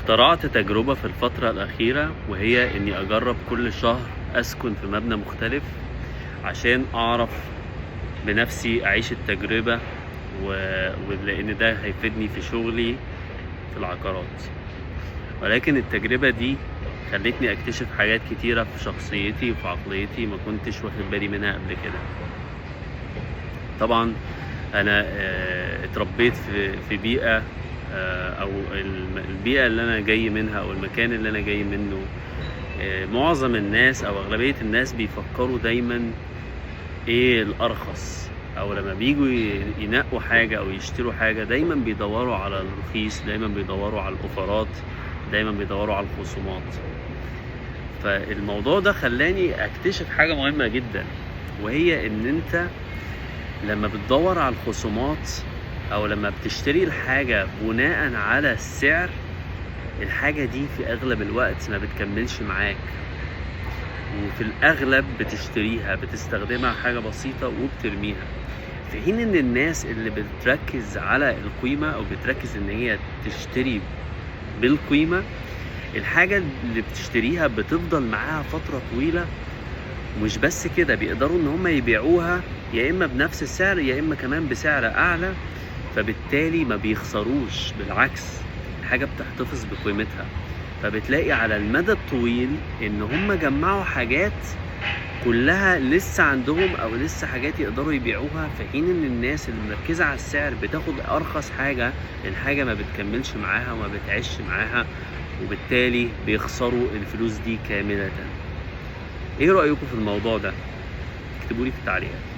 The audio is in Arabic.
اخترعت تجربة في الفترة الأخيرة، وهي إني أجرب كل شهر أسكن في مبنى مختلف عشان أعرف بنفسي أعيش التجربة ولأن ده هيفيدني في شغلي في العقارات. ولكن التجربة دي خلتني أكتشف حاجات كتيرة في شخصيتي وفي عقليتي ما كنتش واخد بالي منها قبل كده. طبعا أنا اتربيت في بيئة او البيئة اللي انا جاي منها او المكان اللي انا جاي منه. معظم الناس او اغلبية الناس بيفكروا دايما ايه الارخص، او لما بيجوا ينقوا حاجة او يشتروا حاجة دايما بيدوروا على الرخيص، دايما بيدوروا على الاوفرات، دايما بيدوروا على الخصومات. فالموضوع ده خلاني اكتشف حاجة مهمة جدا، وهي ان انت لما بتدور على الخصومات او لما بتشتري الحاجة بناء على السعر، الحاجة دي في اغلب الوقت ما بتكملش معاك، وفي الاغلب بتشتريها بتستخدمها حاجة بسيطة وبترميها. في حين ان الناس اللي بتركز على القيمة او بتركز ان هي تشتري بالقيمة، الحاجة اللي بتشتريها بتفضل معاها فترة طويلة. ومش بس كده، بيقدروا ان هم يبيعوها يا اما بنفس السعر يا اما كمان بسعر اعلى، فبالتالي ما بيخسروش، بالعكس الحاجة بتحتفظ بقيمتها. فبتلاقي على المدى الطويل ان هم جمعوا حاجات كلها لسه عندهم او لسه حاجات يقدروا يبيعوها، في حين ان الناس اللي مركزة على السعر بتاخد ارخص حاجة، الحاجة ما بتكملش معاها وما بتعيش معاها، وبالتالي بيخسروا الفلوس دي كاملة. ايه رأيكم في الموضوع ده؟ اكتبولي في التعليقات.